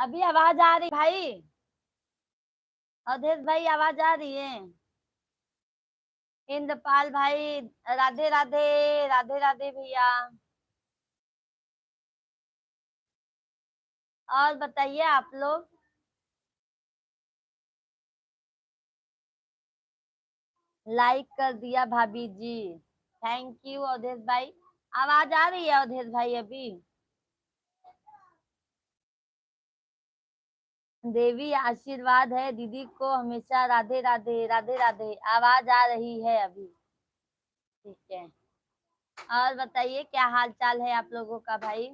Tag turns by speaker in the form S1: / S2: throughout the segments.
S1: अभी आवाज आ रही भाई? अवधेश भाई आवाज आ रही है? इंद्रपाल भाई, राधे राधे। राधे राधे भैया। और बताइए आप लोग। लाइक कर दिया भाभी जी। थैंक यू अवधेश भाई। आवाज आ रही है अवधेश भाई अभी? देवी आशीर्वाद है दीदी को हमेशा। राधे राधे राधे राधे। आवाज आ रही है अभी? ठीक है। और बताइए क्या हाल चाल है आप लोगों का भाई?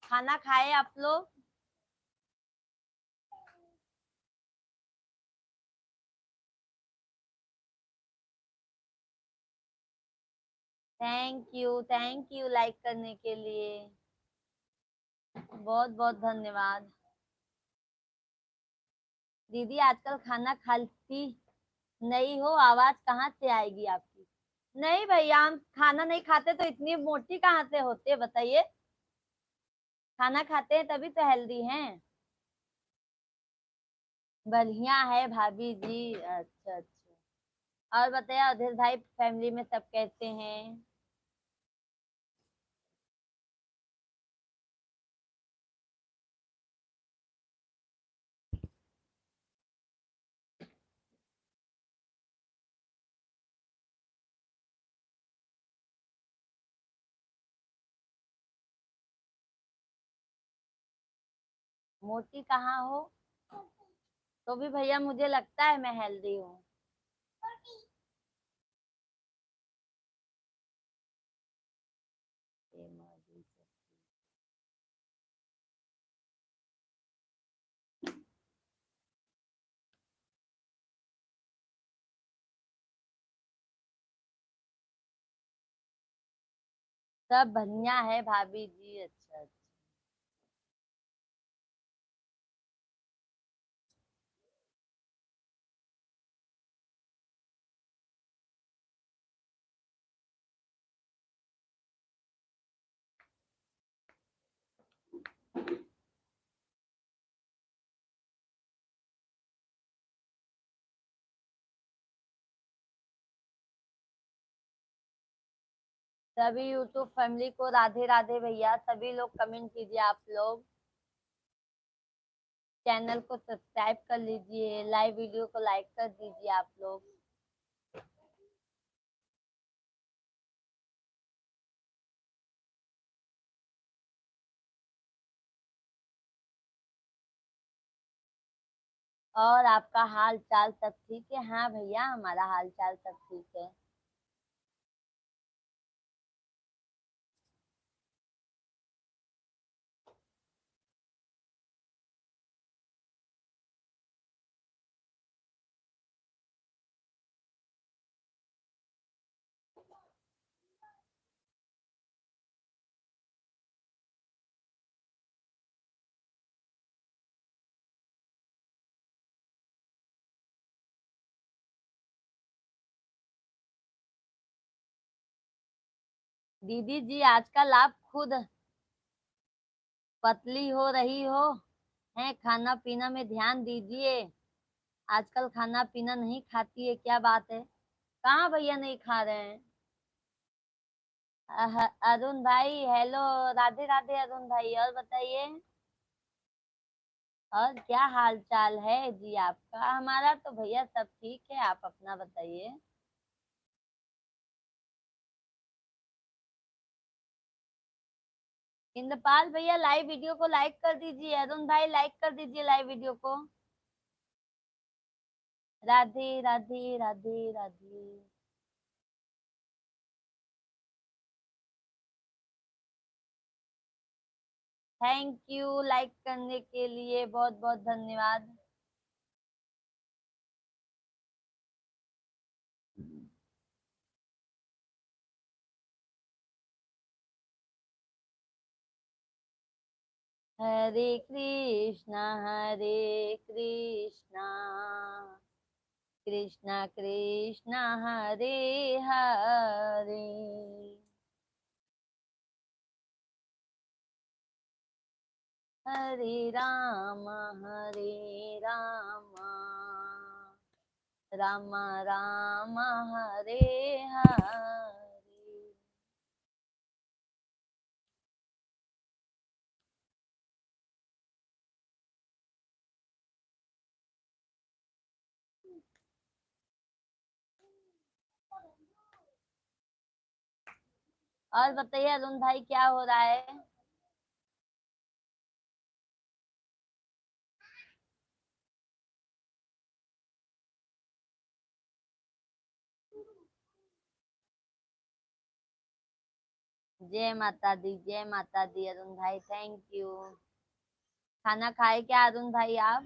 S1: खाना खाए आप लोग? थैंक यू लाइक करने के लिए। बहुत बहुत धन्यवाद। दीदी आजकल खाना खाती नहीं हो, आवाज कहाँ से आएगी आपकी? नहीं भैया, हम खाना नहीं खाते तो इतनी मोटी कहाँ से होते हैं बताइए। खाना खाते हैं तभी तो हेल्दी हैं। बढ़िया है भाभी जी। अच्छा अच्छा। और बताइए अवधेश भाई, फैमिली में सब कैसे हैं? मोटी कहाँ हो? तो भी भैया मुझे लगता है मैं हेल्दी हूँ। सब बढ़िया है भाभी जी। अच्छा अच्छा। सभी यूट्यूब फैमिली को राधे राधे भैया। सभी लोग कमेंट कीजिए आप लोग। चैनल को सब्सक्राइब कर लीजिए। लाइव वीडियो को लाइक कर दीजिए आप लोग। और आपका हाल चाल सब ठीक है? हाँ भैया, हमारा हाल चाल सब ठीक है। दीदी जी आजकल आप खुद पतली हो रही हो हैं। खाना पीना में ध्यान दीजिए। आजकल खाना पीना नहीं खाती है, क्या बात है? कहाँ भैया नहीं खा रहे हैं? अरुण भाई हेलो। राधे राधे अरुण भाई। और बताइए। और क्या हाल चाल है जी आपका? हमारा तो भैया सब ठीक है। आप अपना बताइए। इंद्रपाल भैया लाइव वीडियो को लाइक कर दीजिए। अरुण भाई लाइक कर दीजिए लाइव वीडियो को। Radhe Radhe Radhe Radhe. Thank you like करने के लिए। बहुत बहुत धन्यवाद। हरे कृष्णा कृष्णा कृष्णा हरे हरे। हरे राम राम राम हरे हरे। और बताइए अरुण भाई क्या हो रहा है? जय माता दी अरुण भाई, थैंक यू। खाना खाए क्या अरुण भाई आप?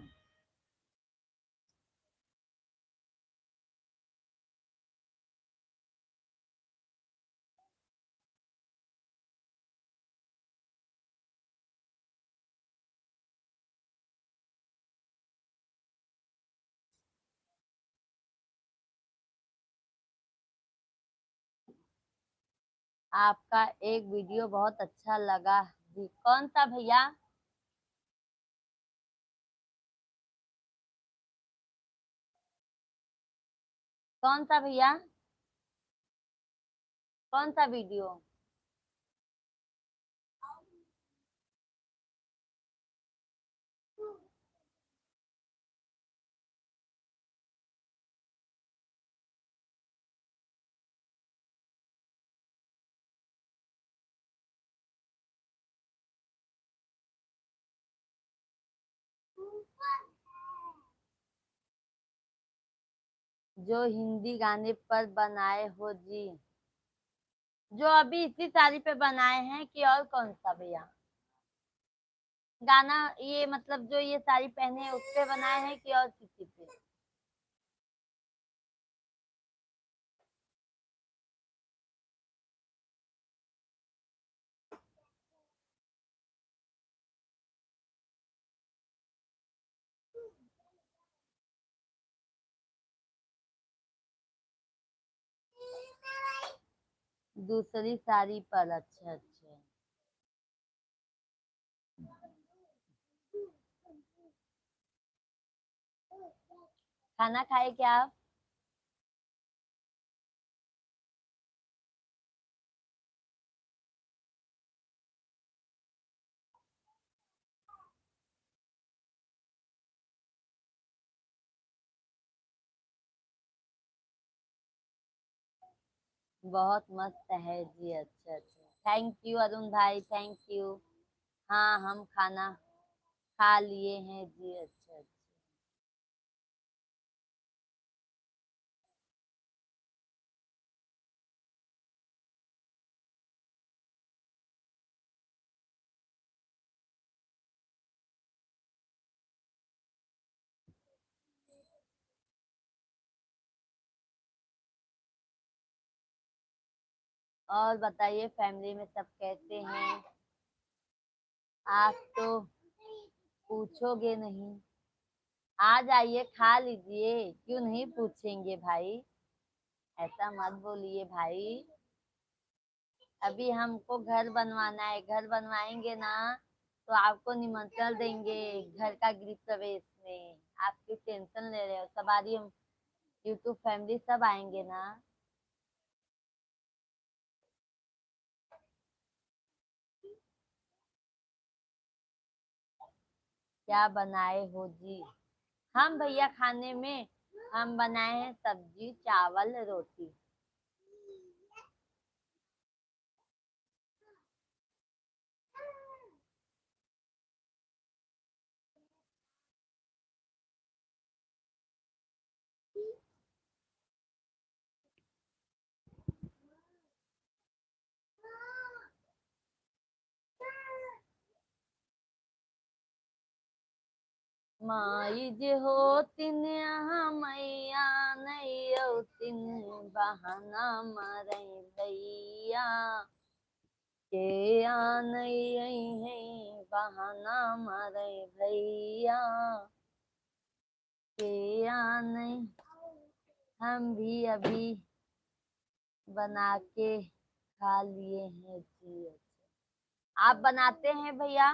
S1: आपका एक वीडियो बहुत अच्छा लगा जी, कौन सा भैया? कौन सा भैया? कौन सा वीडियो? जो हिंदी गाने पर बनाए हो जी? जो अभी इसी साड़ी पे बनाए हैं कि और कौन सा भैया गाना? ये मतलब जो ये साड़ी पहने हैं उस पे बनाए हैं कि और किसी पे? दूसरी साड़ी पर, अच्छा अच्छा। खाना खाए क्या आप? बहुत मस्त है जी, अच्छा अच्छा, थैंक यू अरुण भाई, थैंक यू। हाँ हम खाना खा लिए हैं जी, अच्छा अच्छा। और बताइए फैमिली में सब कैसे हैं? आप तो पूछोगे नहीं। आ जाइए खा लीजिए, क्यों नहीं पूछेंगे भाई? ऐसा मत बोलिए भाई। अभी हमको घर बनवाना है, घर बनवाएंगे ना तो आपको निमंत्रण देंगे घर का गृह प्रवेश में। आप क्यों टेंशन ले रहे हो? सब आ रही हम यूट्यूब फैमिली सब आएंगे ना। क्या बनाए हो जी? हम भैया खाने में हम बनाए हैं सब्जी चावल रोटी। माई जे होतिन मैया नहीं औतिन बहाना मारे भैया के आ नहीं है बहाना मारे भैया के आ नहीं। हम भी अभी बना के खा लिए हैं जी। आप बनाते हैं भैया?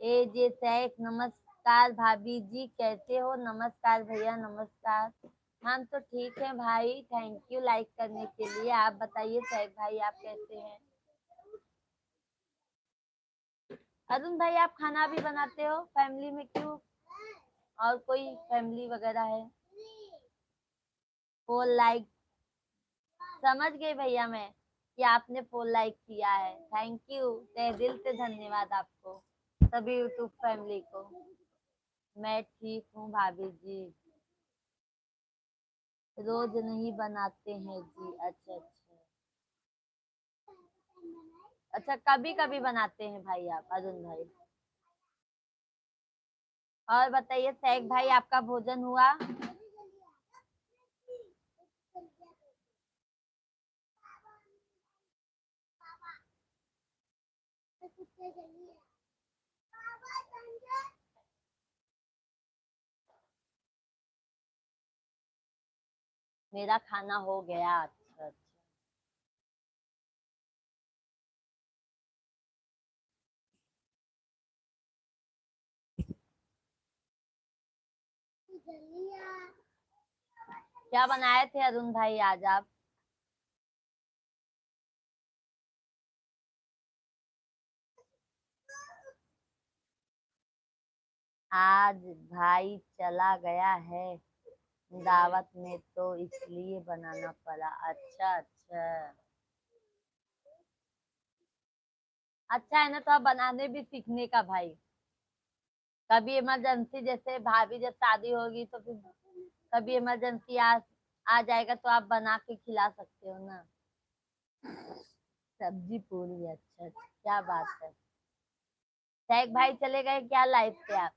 S1: ए जे सैफ नमस्कार भाभी जी, कैसे हो? नमस्कार भैया, नमस्कार। हम तो ठीक है भाई, थैंक यू लाइक करने के लिए। आप बताइए सैफ भाई, आप कैसे हैं? अरुण भाई, आप खाना भी बनाते हो फैमिली में क्यों? और कोई फैमिली वगैरह है? फुल लाइक, समझ गई भैया मैं कि आपने फुल लाइक किया है। थैंक यू, तहे दिल से धन्यवाद आपको, सभी यूट्यूब फैमिली को। मैं ठीक हूँ भाभी जी, रोज नहीं बनाते हैं जी। अच्छा अच्छा। अच्छा, कभी कभी बनाते हैं भाई आप, अरुण भाई। और बताइए सैक भाई, आपका भोजन हुआ? मेरा खाना हो गया। अच्छा अच्छा। क्या बनाए थे अरुण भाई आज आप? आज भाई चला गया है दावत में, तो इसलिए बनाना पड़ा। अच्छा अच्छा। अच्छा है ना, तो आप बनाने भी सीखने का भाई। कभी इमरजेंसी, जैसे भाभी जब शादी होगी तो फिर कभी इमरजेंसी आ जाएगा तो आप बना के खिला सकते हो ना। सब्जी पूरी, अच्छा अच्छा, क्या बात है। शेख भाई चले गए क्या लाइफ पे आप?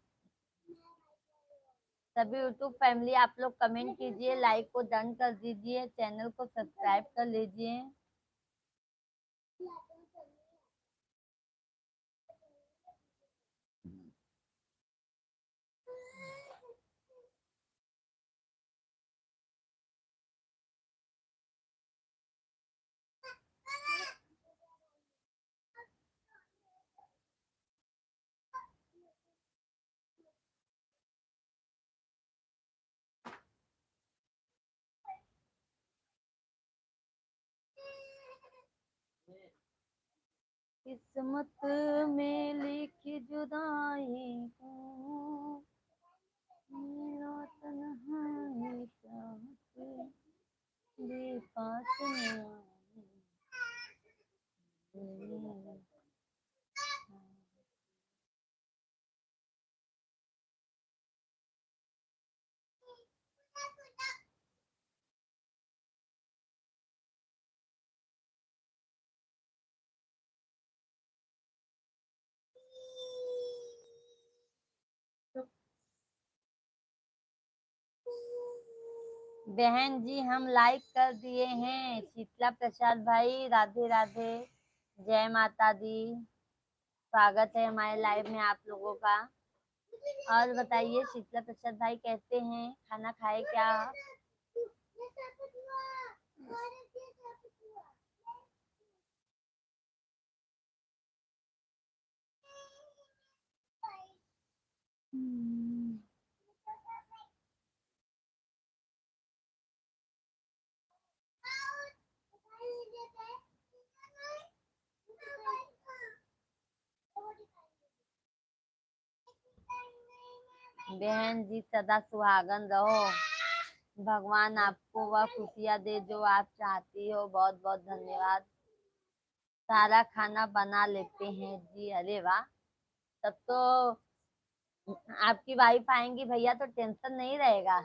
S1: सभी यूट्यूब फैमिली आप लोग कमेंट कीजिए, लाइक को डन कर दीजिए, चैनल को सब्सक्राइब कर लीजिए। किस्मत में लिखी जुदाई को, मेरा तन्हाई चाहते बेपास न आए। बहन जी, हम लाइक कर दिए हैं। शीतला प्रसाद भाई, राधे राधे, जय माता दी। स्वागत है हमारे लाइव में आप लोगों का। और बताइए शीतला प्रसाद भाई, कैसे हैं? खाना खाए क्या? हम्म। बहन जी, सदा सुहागन रहो, भगवान आपको वह खुशियाँ दे जो आप चाहती हो। बहुत बहुत धन्यवाद। सारा खाना बना लेते हैं जी, अरे वाह। तब तो आपकी वाइफ आएंगी भैया तो टेंशन नहीं रहेगा।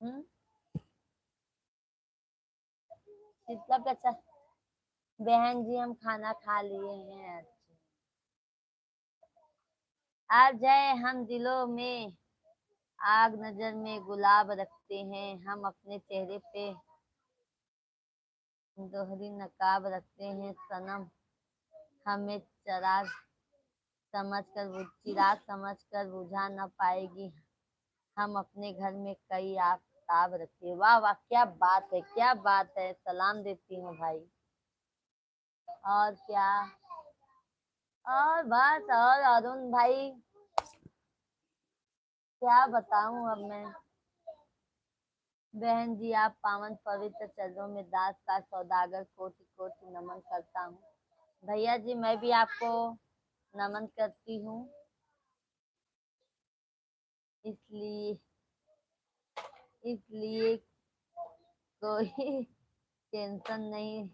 S1: हम्म। मतलब अच्छा, बहन जी हम खाना खा लिए हैं। आज है हम दिलों में आग, नजर में गुलाब रखते हैं, हम अपने चेहरे पे दोहरी नकाब रखते हैं। सनम हमें चिराग समझ कर बुझा न पाएगी, हम अपने घर में कई आफताब रखते हैं। वाह वाह, क्या बात है, क्या बात है। सलाम देती हूँ भाई। और क्या। और बस, और अरुण भाई क्या बताऊं अब मैं। बहन जी, आप पावन पवित्र चरणों में दास का सौदागर कोटि कोटि नमन करता हूँ। भैया जी, मैं भी आपको नमन करती हूँ। इसलिए इसलिए कोई टेंशन नहीं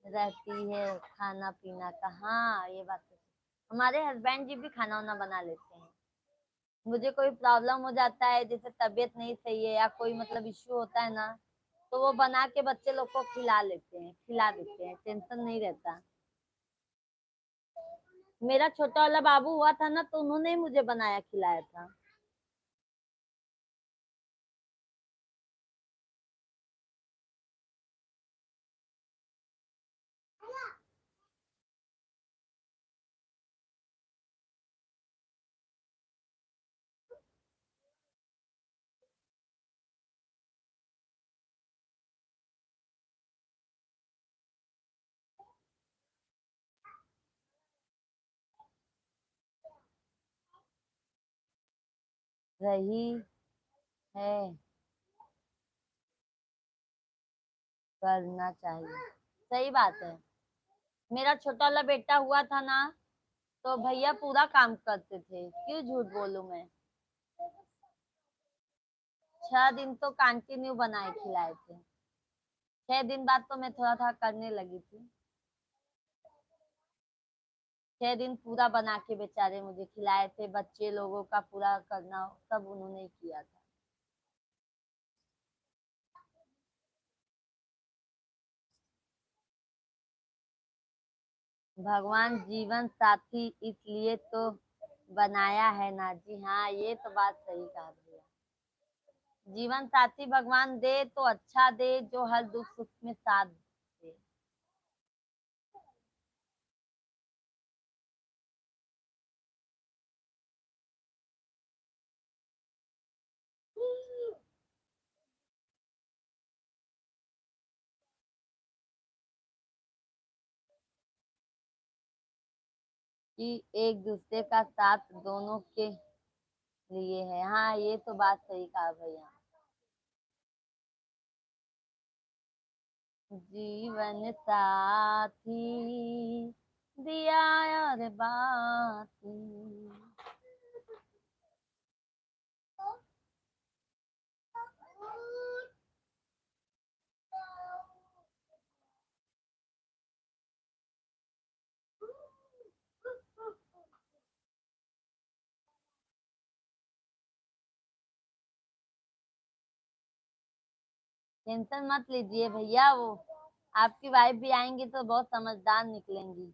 S1: रहती है खाना पीना का। हाँ, ये बात तो हमारे हस्बैंड जी भी खाना वाना बना लेते हैं। मुझे कोई प्रॉब्लम हो जाता है, जैसे तबीयत नहीं सही है या कोई मतलब इश्यू होता है ना, तो वो बना के बच्चे लोग को खिला लेते हैं, खिला देते हैं, टेंशन नहीं रहता। मेरा छोटा वाला बाबू हुआ था ना, तो उन्होंने ही मुझे बनाया खिलाया था। रही है, करना चाहिए। सही बात है। मेरा छोटा वाला बेटा हुआ था ना, तो भैया पूरा काम करते थे, क्यों झूठ बोलूं मैं। 6 दिन तो कंटिन्यू बनाए खिलाए थे। 6 दिन बाद तो मैं थोड़ा थोड़ा करने लगी थी। 6 दिन पूरा बना के बेचारे मुझे खिलाए थे, बच्चे लोगों का पूरा करना सब उन्होंने ही किया था। भगवान जीवन साथी इसलिए तो बनाया है ना जी। हाँ, ये तो बात सही कहा भैया। जीवन साथी भगवान दे तो अच्छा दे, जो हर दुख सुख में साथ दे। कि एक दूसरे का साथ दोनों के लिए है। हाँ, ये तो बात सही कहा भैया। जीवन साथी दिया और बाती। टेंशन मत लीजिए भैया, वो आपकी वाइफ भी आएंगी तो बहुत समझदार निकलेंगी।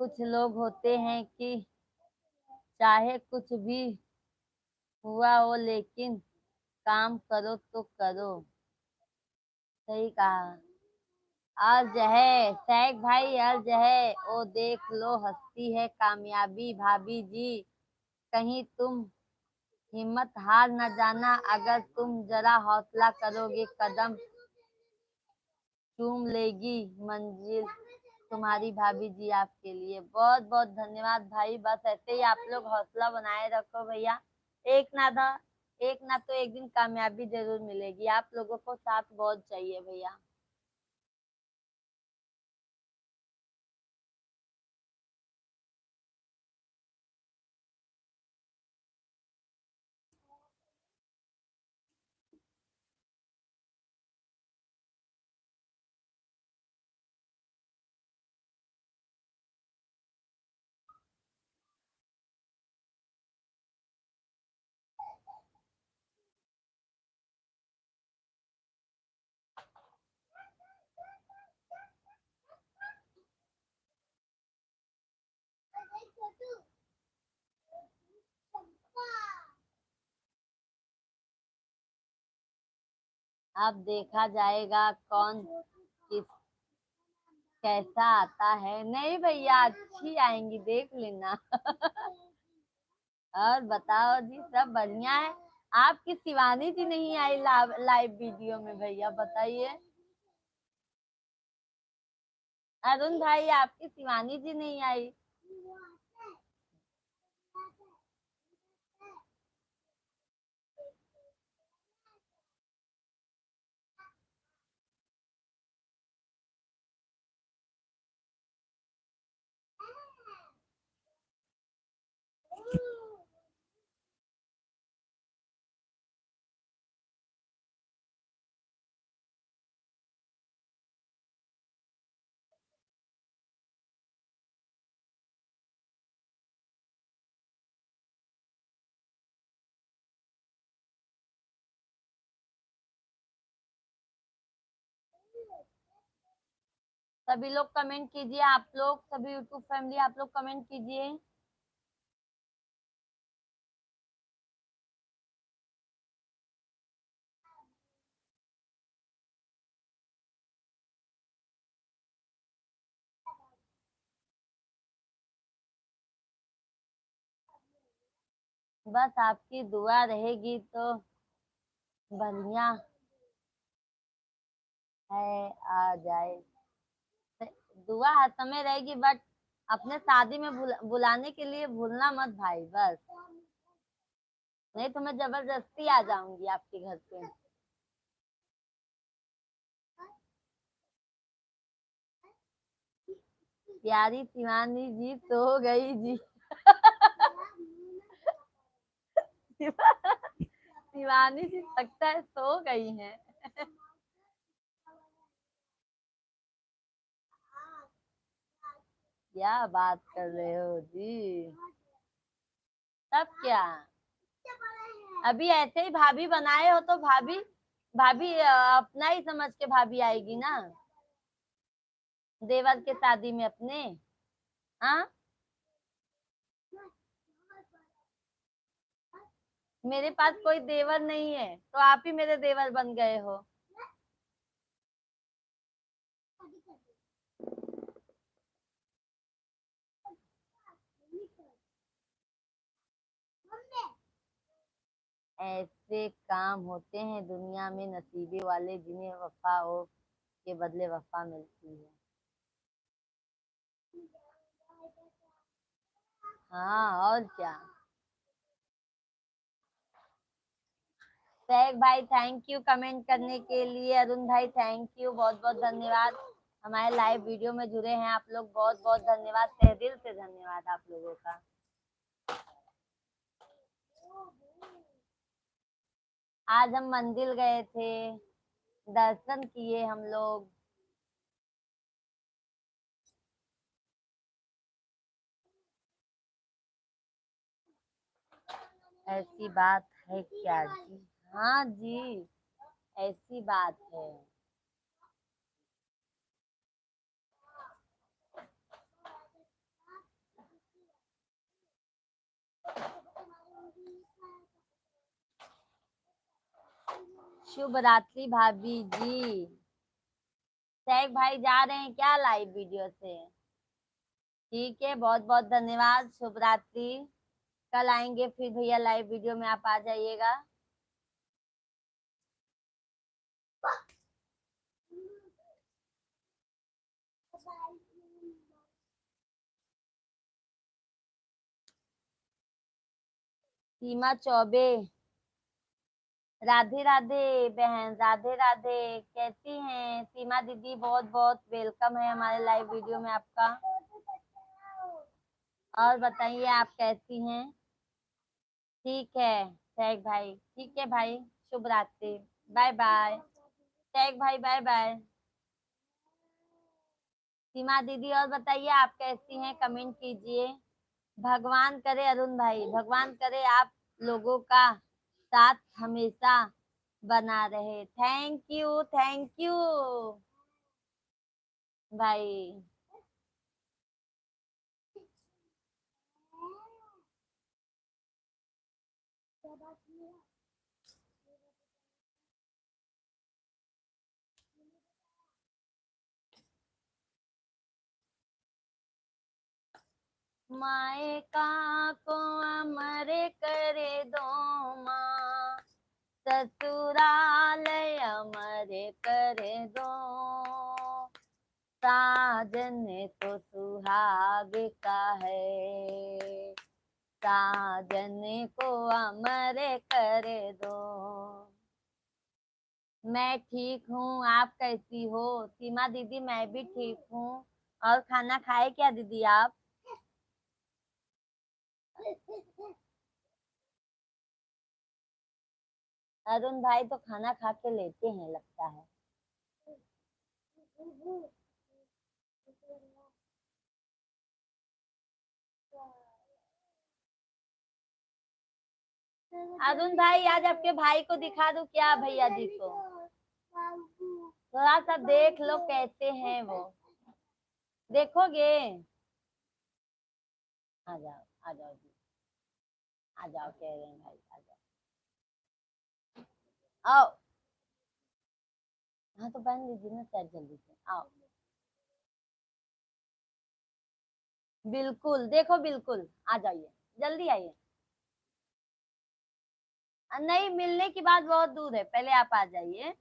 S1: कुछ लोग होते हैं कि चाहे कुछ भी हुआ हो, लेकिन काम करो तो करो। सही कहा। अर्ज है सैक भाई, अर्ज है। ओ देख लो, हंसती है कामयाबी भाभी जी। कहीं तुम हिम्मत हार न जाना, अगर तुम जरा हौसला करोगे कदम चूम लेगी मंजिल। तुम्हारी भाभी जी आपके लिए बहुत बहुत धन्यवाद भाई। बस ऐसे ही आप लोग हौसला बनाए रखो भैया। एक ना था एक ना तो एक दिन कामयाबी जरूर मिलेगी। आप लोगों को साथ बहुत चाहिए भैया। अब देखा जाएगा कौन किस कैसा आता है। नहीं भैया, अच्छी आएंगी, देख लेना। और बताओ जी, सब बढ़िया है। आपकी शिवानी जी नहीं आई लाइव वीडियो में भैया, बताइए। अरुण भाई, आपकी शिवानी जी नहीं आई। सभी लोग कमेंट कीजिए, आप लोग सभी यूट्यूब फैमिली, आप लोग कमेंट कीजिए। बस आपकी दुआ रहेगी तो बढ़िया है, आ जाए। दुआ हर समय रहेगी, बट अपने शादी में बुलाने के लिए भूलना मत भाई, बस। नहीं तो मैं जबरदस्ती आ जाऊंगी आपके घर पे। प्यारी शिवानी जी सो गई जी। शिवानी जी लगता है सो गई हैं। क्या बात कर रहे हो जी? तब क्या, अभी ऐसे ही भाभी बनाए हो तो भाभी भाभी अपना ही समझ के भाभी आएगी ना, देवर के शादी में अपने। हाँ, मेरे पास कोई देवर नहीं है, तो आप ही मेरे देवर बन गए हो। ऐसे काम होते हैं दुनिया में, नसीबे वाले जिन्हें वफा हो के बदले वफा मिलती है। हाँ, और क्या। सैग भाई, थैंक यू कमेंट करने के लिए। अरुण भाई, थैंक यू, बहुत बहुत धन्यवाद। हमारे लाइव वीडियो में जुड़े हैं आप लोग, बहुत बहुत धन्यवाद, तहे दिल से धन्यवाद आप लोगों का। आज हम मंदिर गए थे, दर्शन किए हम लोग। ऐसी बात है क्या जी? हाँ जी, ऐसी बात है। शुभ रात्रि भाभी जी। सैग भाई जा रहे हैं क्या लाइव वीडियो से? ठीक है, बहुत बहुत धन्यवाद, शुभ रात्रि। कल आएंगे फिर भैया लाइव वीडियो में, आप आ जाइएगा। सीमा चौबे, राधे राधे बहन, राधे राधे। कैसी हैं सीमा दीदी? बहुत बहुत वेलकम है हमारे लाइव वीडियो में आपका। और बताइए आप कैसी हैं? ठीक है सैग भाई, ठीक है भाई, शुभ रात्रि, बाय बाय। सैग भाई, बाय बाय। सीमा दीदी, और बताइए आप कैसी हैं, कमेंट कीजिए। भगवान करे अरुण भाई, भगवान करे आप लोगों का साथ हमेशा बना रहे। थैंक यू भाई। मायका को अमर करे दो माँ, ससुरालय अमर करे दो, साजन तो सुहाग का है, साजन को अमर करे दो। मैं ठीक हूँ, आप कैसी हो? सीमा दीदी मैं भी ठीक हूँ। और खाना खाए क्या दीदी आप? अरुण भाई तो खाना खा के लेते हैं लगता है। अरुण भाई आज आपके भाई को दिखा दूं क्या भैया जी को? थोड़ा सा देख लो कैसे हैं वो। देखोगे? आ जाओ, आ जाओ जी, आ जाओ कह रहे हैं भाई, आ जाओ। आओ। हाँ तो पहन लीजिए ना शायद जल्दी से, आओ। बिल्कुल देखो, बिल्कुल आ जाइए, जल्दी आइए। नहीं, मिलने की बात बहुत दूर है, पहले आप आ जाइए।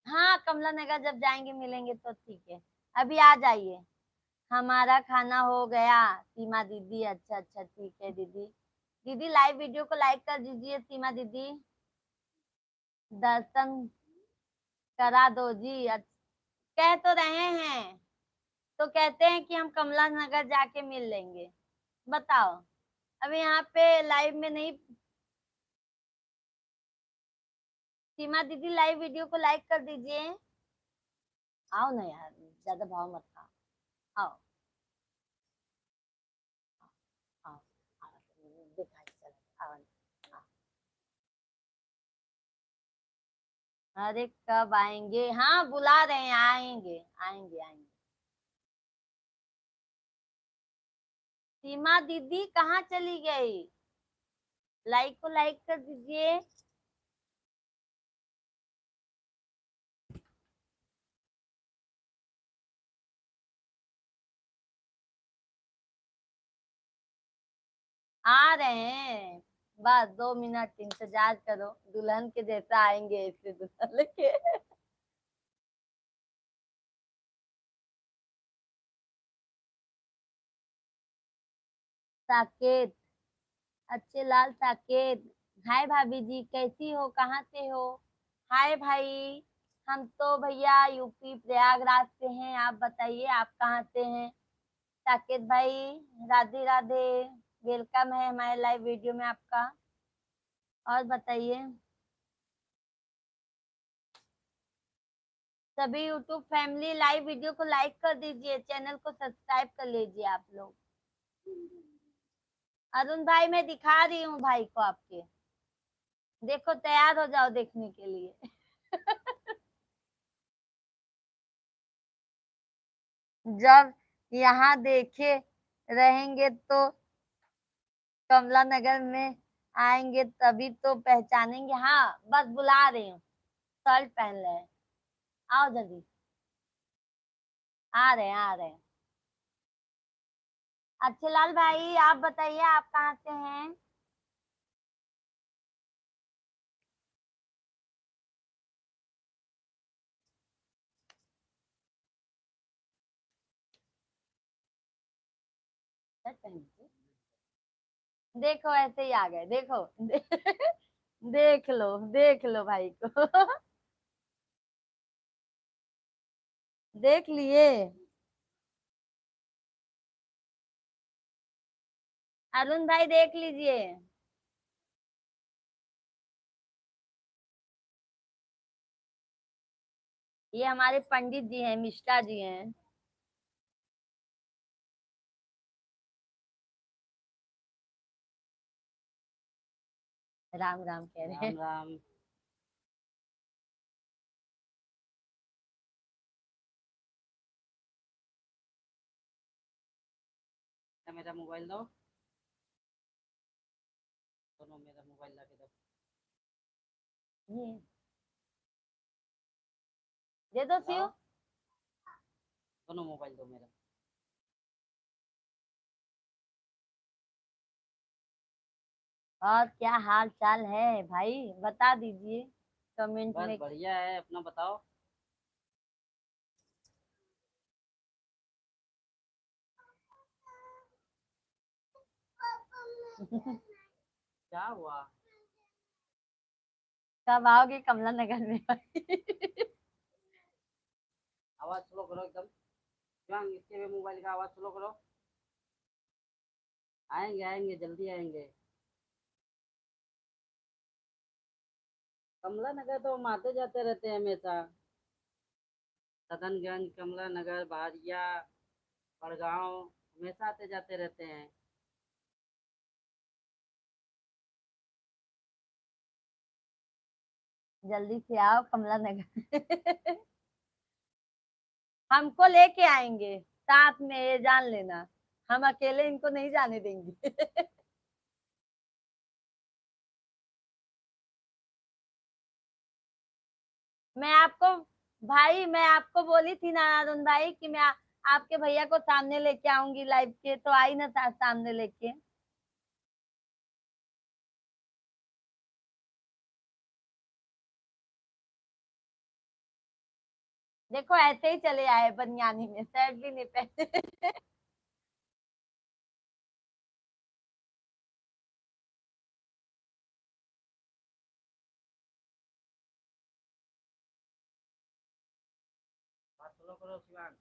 S1: हाँ, कमला नगर जब जाएंगे मिलेंगे तो ठीक है। अभी आ जाइए। हमारा खाना हो गया सीमा दीदी। अच्छा अच्छा ठीक है दीदी। दीदी लाइव वीडियो को लाइक कर दीजिए सीमा दीदी। दर्शन करा दो जी। कह तो रहे हैं, तो कहते हैं कि हम कमला नगर जाके मिल लेंगे। बताओ, अभी यहाँ पे लाइव में नहीं। सीमा दीदी लाइव वीडियो को लाइक कर दीजिए। आओ ना यार, ज्यादा भाव मत खाओ। आओ, आओ, आओ, दिखाई चलो, आओ ना, आओ। अरे कब आएंगे? हाँ बुला रहे हैं, आएंगे आएंगे आएंगे। सीमा दीदी कहाँ चली गई? लाइक को लाइक कर दीजिए। आ रहे हैं, बस 2 मिनट इंतजार करो, दुल्हन के जैसा आएंगे ऐसे दुल्हन लेके। साकेत, अच्छे लाल साकेत। हाय भाभी जी, कैसी हो, कहाँ से हो? हाय भाई, हम तो भैया यूपी प्रयागराज से हैं, आप बताइए आप कहाँ से हैं? साकेत भाई, राधे राधे। वेलकम है हमारे लाइव वीडियो में आपका। और बताइए। सभी यूट्यूब फैमिली लाइव वीडियो को लाइक कर दीजिए, चैनल को सब्सक्राइब कर लीजिए आप लोग। अरुण भाई मैं दिखा रही हूँ भाई को आपके। देखो, तैयार हो जाओ देखने के लिए। जब यहाँ देखे रहेंगे तो कमला नगर में आएंगे तभी तो पहचानेंगे। हाँ बस बुला रही हूँ, शर्ट पहन रहे हैं। आओ जल्दी, आ रहे हैं आ रहे हैं। अच्छे लाल भाई आप बताइए आप कहाँ से हैं? शर्ट पहन लीजिए। देखो ऐसे ही आ गए, देखो। देख लो भाई को। देख लिए? अरुण भाई देख लीजिए। ये हमारे पंडित जी हैं, मिश्रा जी हैं। राम राम कह रहे हैं। राम राम। मेरा मोबाइल दो। दोनों मेरा मोबाइल ला के दो। ये दे दो सियो। दोनों मोबाइल दो मेरा। और क्या हाल चाल है भाई, बता दीजिए कमेंट
S2: बस
S1: में।
S2: बढ़िया है, अपना बताओ। क्या हुआ?
S1: कब आओगे कमला नगर में भाई?
S2: आवाज स्लो करो एकदम। शिवांग, इसके भी मोबाइल का आवाज स्लो करो। आएंगे आएंगे, जल्दी आएंगे। कमला नगर तो हम आते जाते रहते हैं हमेशा। सदनगंज, कमला नगर, बहरिया, बड़गांव, हमेशा आते जाते रहते हैं।
S1: जल्दी से आओ कमला नगर। हमको लेके आएंगे साथ में, ये जान लेना। हम अकेले इनको नहीं जाने देंगे। मैं आपको भाई, मैं आपको बोली थी ना अरुण भाई कि मैं आपके भैया को सामने लेके आऊंगी लाइव के, तो आई ना सामने लेके। देखो ऐसे ही चले आए बनियानी में, शर्ट भी नहीं पहने।
S2: आवाज स्लो करो शिवांग।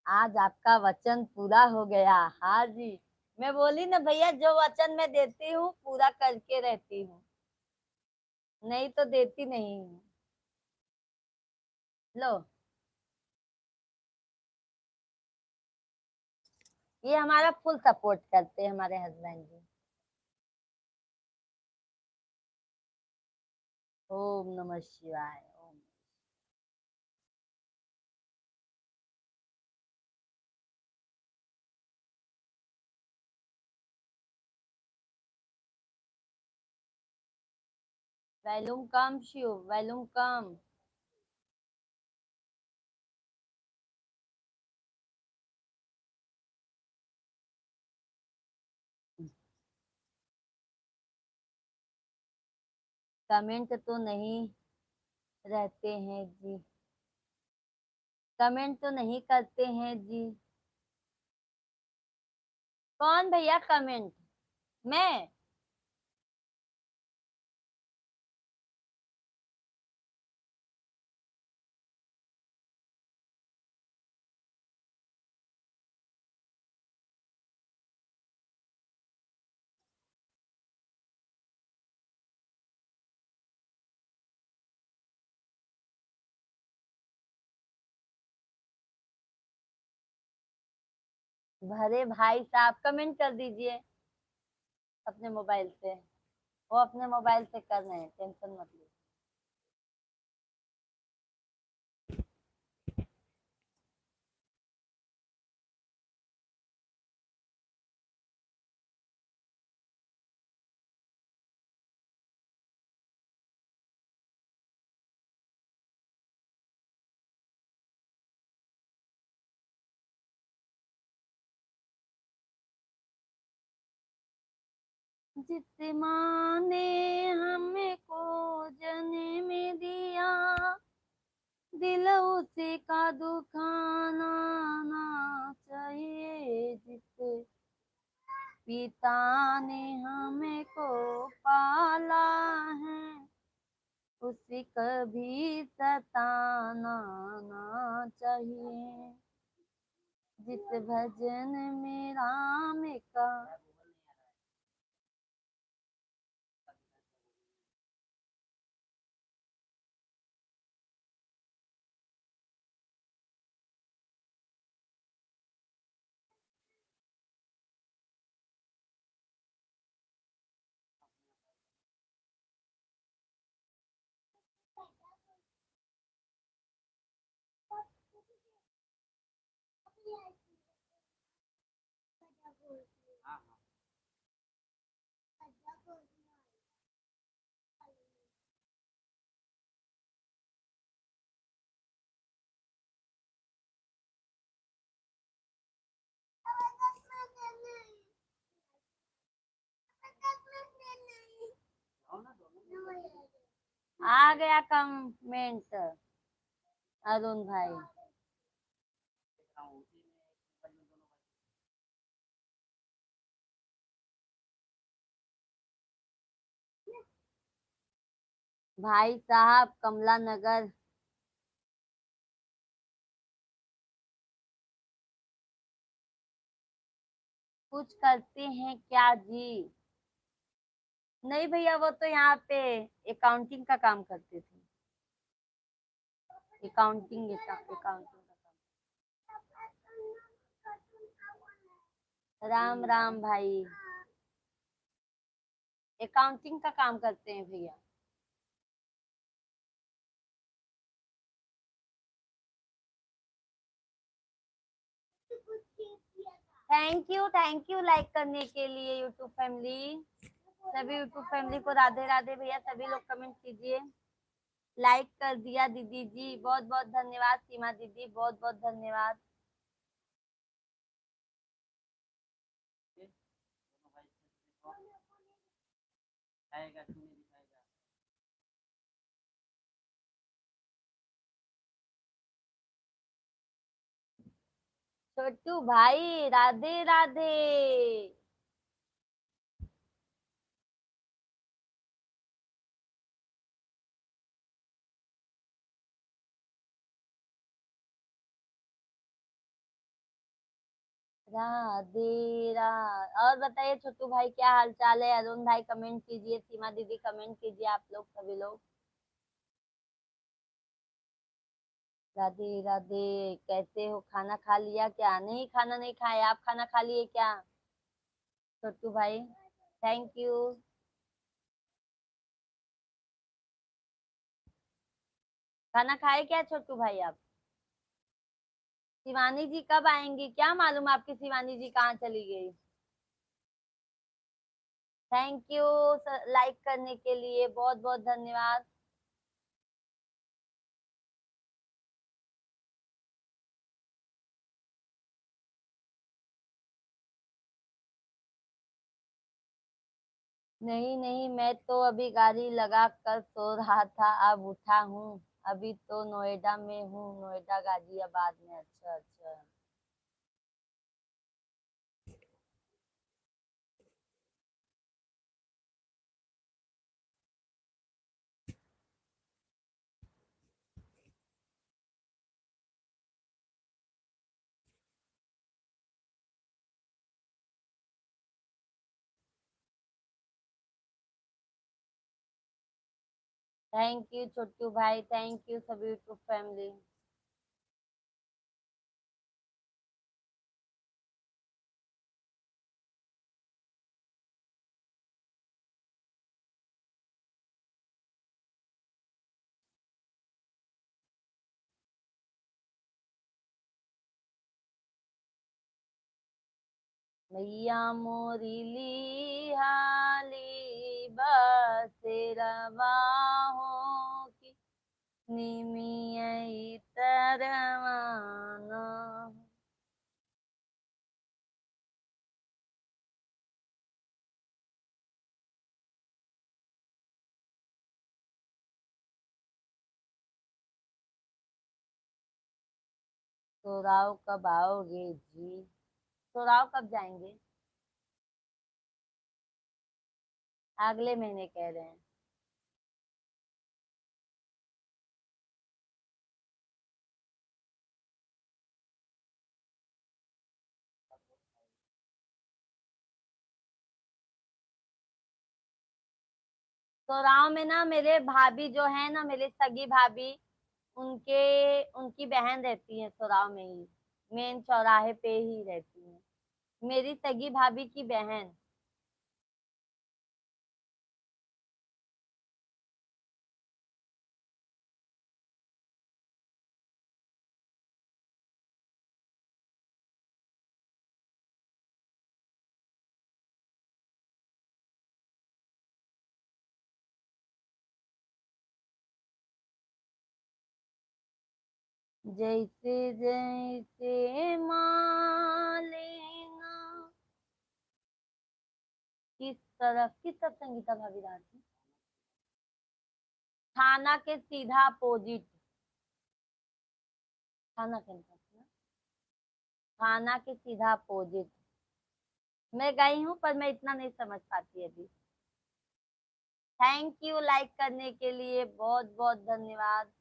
S1: आज आपका वचन पूरा हो गया। हाँ जी, मैं बोली ना भैया, जो वचन मैं देती हूँ पूरा करके रहती हूँ, नहीं तो देती नहीं हूँ। लो, ये हमारा फुल सपोर्ट करते हैं हमारे हस्बैंड जी। ओम नमः शिवाय। ओम। वॉल्यूम कम शिव, वॉल्यूम कम। कमेंट तो नहीं रहते हैं जी, कमेंट तो नहीं करते हैं जी। कौन भैया कमेंट? मैं? भरे भाई साहब कमेंट कर दीजिए अपने मोबाइल से। वो अपने मोबाइल से कर रहे हैं, टेंशन मत लीजिए। जिस माँ ने हमको जन्म दिया, दिल उसी का दुखाना ना चाहिए। जिस पिता ने हमको पाला है, उसे कभी सताना ना चाहिए। जिस भजन में राम का।
S2: हाँ हाँ।
S1: आ गया कमेंट अरुण भाई। भाई साहब कमला नगर। कुछ करते हैं क्या जी? नहीं भैया, वो तो यहाँ पे अकाउंटिंग का काम करते थे। अकाउंटिंग अकाउंटिंग का काम। राम राम भाई। अकाउंटिंग का काम करते हैं भैया। थैंक यू लाइक करने के लिए यूट्यूब फैमिली। सभी यूट्यूब फैमिली को राधे राधे भैया। सभी लोग कमेंट कीजिए। लाइक कर दिया दीदी जी, बहुत बहुत धन्यवाद। सीमा दीदी बहुत बहुत धन्यवाद।
S2: दिखाएगा क्यों नहीं दिखाएगा।
S1: छोटू भाई राधे राधे। राधे और बताइए छोटू भाई क्या हाल चाल है? अरुण भाई कमेंट कीजिए, सीमा दीदी कमेंट कीजिए, आप लोग सभी लोग। राधे राधे। कैसे हो? खाना खा लिया क्या? नहीं, खाना नहीं खाया। आप खाना खा लिए क्या छोटू भाई? Thank you. खाना खाए क्या छोटू भाई आप? शिवानी जी कब आएंगी? क्या मालूम आपकी शिवानी जी कहाँ चली गई। थैंक यू लाइक करने के लिए, बहुत बहुत धन्यवाद। नहीं नहीं, मैं तो अभी गाड़ी लगा कर सो रहा था, अब उठा हूँ। अभी तो नोएडा में हूँ, नोएडा गाजियाबाद में। अच्छा अच्छा। थैंक यू छोटू भाई, थैंक यू सभी यूट्यूब फैमिली। मैया मोरी हाली बसेरवा हो की निमियई तरवाना। सोराव कब आओगे जी? सोराव कब जाएंगे? अगले महीने कह रहे हैं। सोराव में ना मेरे भाभी जो है ना, मेरे सगी भाभी, उनके उनकी बहन रहती है सोराव में ही। मेन चौराहे पे ही रहती है, मेरी सगी भाभी की बहन। जैसे जैसे मालेना। किस तरफ संगीता भाभी राजी? थाना के सीधा अपोजिट। थाना के थाना के सीधा अपोजिट। मैं गई हूँ पर मैं इतना नहीं समझ पाती अभी। थैंक यू लाइक करने के लिए, बहुत बहुत धन्यवाद।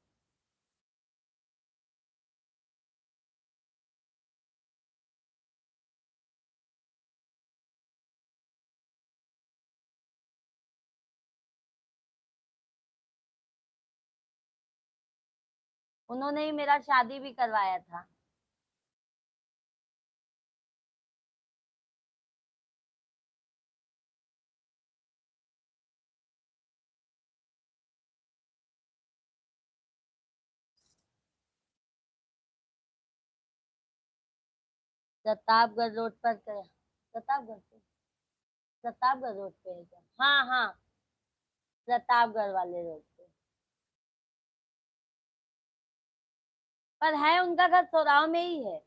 S1: उन्होंने ही मेरा शादी भी करवाया था। प्रतापगढ़ रोड पर प्रतापगढ़ पे, प्रतापगढ़ रोड पे है क्या? हाँ हाँ, प्रतापगढ़ वाले रोड पे। पर है उनका घर सोराव में ही है।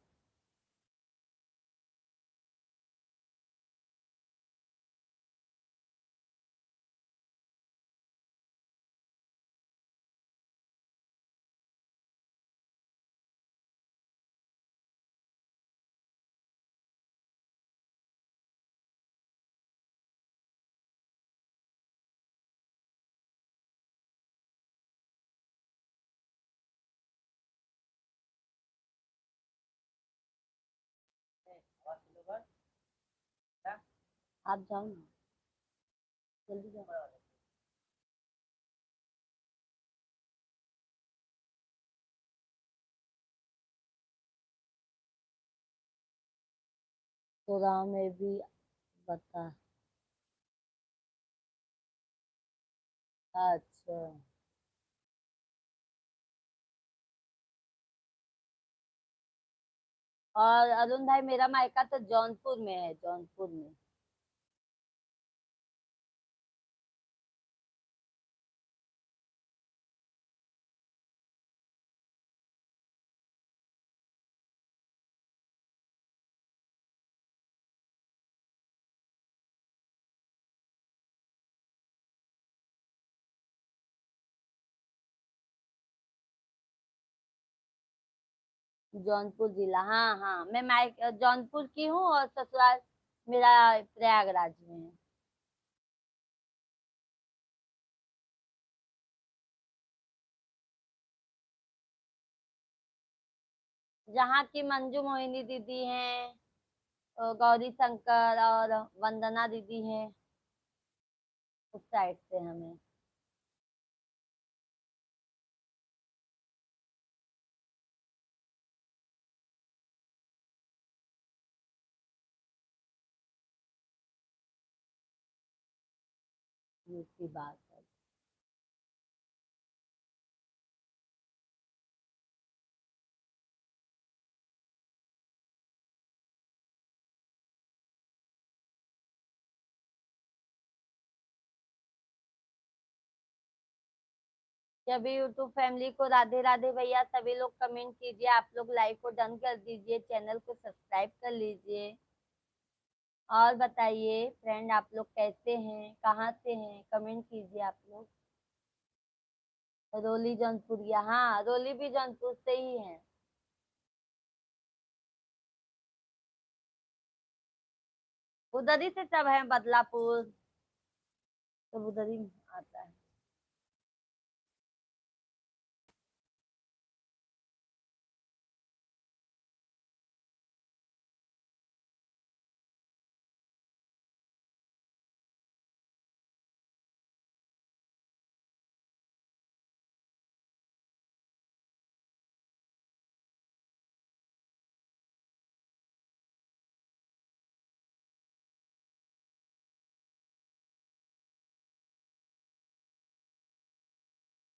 S1: आप जाओ ना, जल्दी जाओ। सोराव में भी बता। अच्छा। और अरुण भाई, मेरा मायका तो जौनपुर में है, जौनपुर में। जौनपुर जिला, हाँ हाँ, मैं जौनपुर की हूँ और ससुराल मेरा प्रयागराज में है। जहाँ की मंजू मोहिनी दीदी हैं, गौरी शंकर और वंदना दीदी हैं, उस साइड से हमें। ये की बात है। सभी यूट्यूब फैमिली को राधे राधे भैया। सभी लोग कमेंट कीजिए, आप लोग लाइक को डन कर दीजिए, चैनल को सब्सक्राइब कर लीजिए। और बताइए फ्रेंड, आप लोग कैसे हैं, कहाँ से हैं, कमेंट कीजिए आप लोग। रोली जौनपुरिया, हाँ रोली भी जौनपुर से ही है। उधर ही से सब है, बदलापुर सब उधर ही आता है।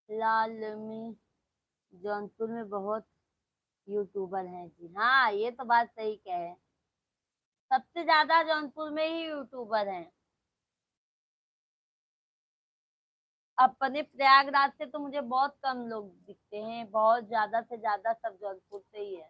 S1: लाल में जौनपुर में बहुत यूट्यूबर हैं जी, हाँ ये तो बात सही कहे। सबसे ज्यादा जौनपुर में ही यूट्यूबर हैं। अपने प्रयागराज से तो मुझे बहुत कम लोग दिखते हैं, बहुत ज्यादा से ज्यादा सब जौनपुर से ही है।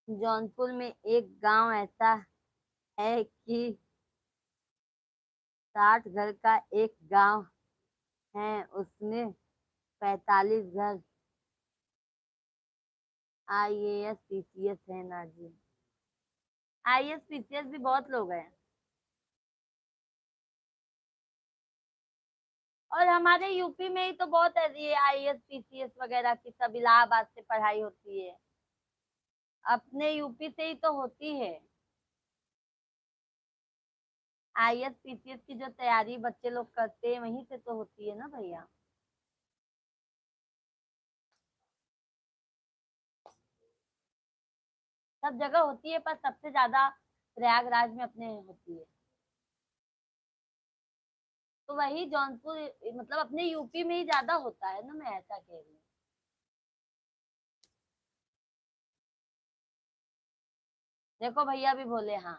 S1: जौनपुर में एक गांव ऐसा है कि 60 घर का एक गांव है, उसमें 45 घर आईएएस पीसीएस है ना जी। आईएएस पीसीएस भी बहुत लोग हैं। और हमारे यूपी में ही तो बहुत है ये आईएएस पीसीएस वगैरह की, सब इलाहाबाद से पढ़ाई होती है, अपने यूपी से ही तो होती है। आईएएस पीसीएस की जो तैयारी बच्चे लोग करते हैं वहीं से तो होती है ना भैया। सब जगह होती है पर सबसे ज्यादा प्रयागराज में अपने होती है। तो वही जौनपुर, मतलब अपने यूपी में ही ज्यादा होता है ना, मैं ऐसा कह रही हूँ। देखो भैया भी बोले हाँ।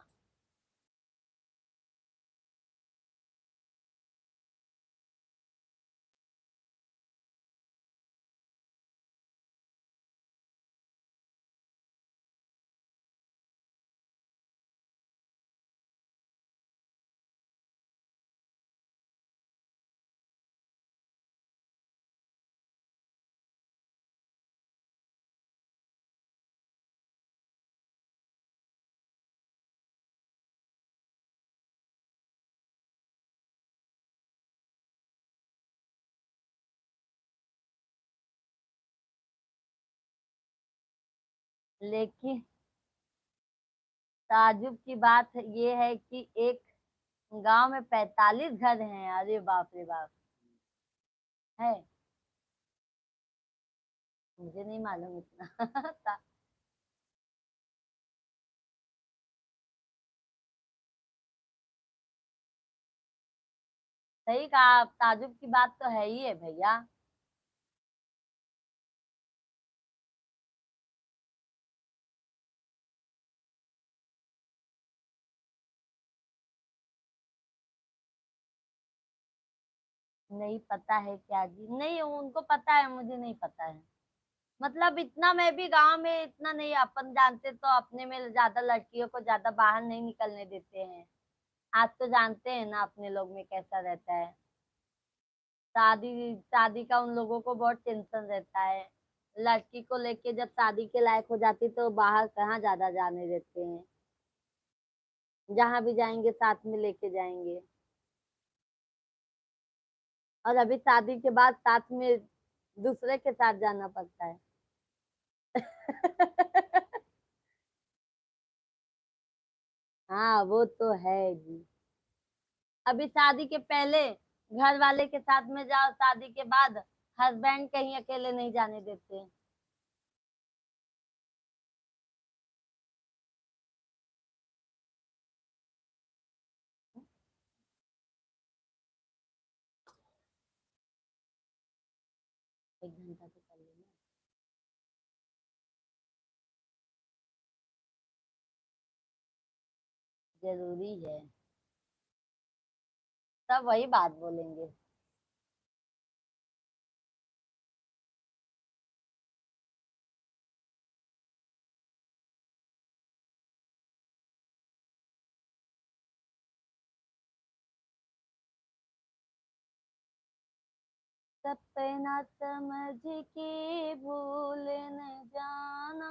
S1: लेकिन ताजुब की बात ये है कि एक गांव में 45 घर हैं, अरे बाप रे बाप। है, मुझे नहीं मालूम इतना। सही कहा आप, ताजुब की बात तो है ही है भैया। नहीं पता है क्या जी, नहीं उनको पता है, मुझे नहीं पता है। मतलब इतना मैं भी गांव में इतना नहीं, अपन जानते तो अपने में ज्यादा लड़कियों को ज्यादा बाहर नहीं निकलने देते हैं। आज तो जानते हैं ना अपने लोग में कैसा रहता है। शादी शादी का उन लोगों को बहुत टेंशन रहता है। लड़की को लेके जब शादी के लायक हो जाती तो बाहर कहाँ ज्यादा जाने देते हैं। जहां भी जाएंगे साथ में लेके जाएंगे। और अभी शादी के बाद साथ में दूसरे के साथ जाना पड़ता है। हाँ वो तो है जी। अभी शादी के पहले घर वाले के साथ में जाओ, शादी के बाद हस्बैंड कहीं अकेले नहीं जाने देते। एक घंटा तो कर लेना। जरूरी है। सब वही बात बोलेंगे। सपना समझ के भूल न जाना।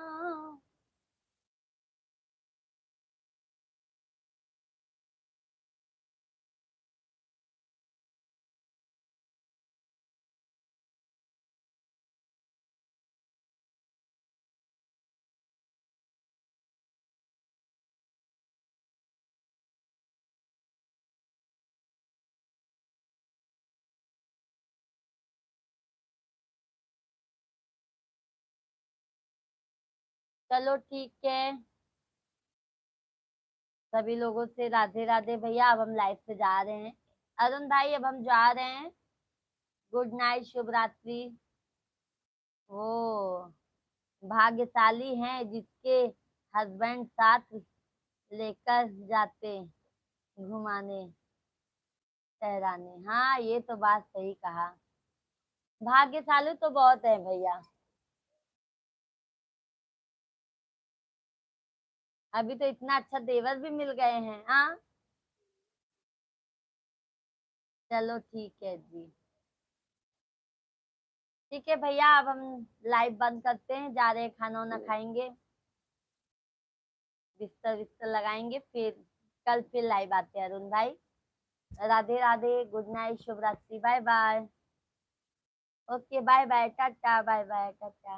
S1: चलो ठीक है। सभी लोगों से राधे राधे भैया, अब हम लाइफ से जा रहे हैं। अरुण भाई अब हम जा रहे हैं। गुड नाइट, शुभ रात्रि। वो भाग्यशाली हैं जिसके हस्बैंड साथ लेकर जाते घुमाने टहराने। हाँ ये तो बात सही कहा। भाग्यशाली तो बहुत है भैया। अभी तो इतना अच्छा देवर भी मिल गए हैं। हाँ चलो ठीक है जी। ठीक है भैया, अब हम लाइव बंद करते हैं, जा रहे हैं, खाना वाना खाएंगे, बिस्तर बिस्तर लगाएंगे, फिर लाइव आते हैं अरुण भाई। राधे राधे, गुड नाइट, शुभ रात्रि, bye bye. Okay bye bye, tata, bye bye, Tata.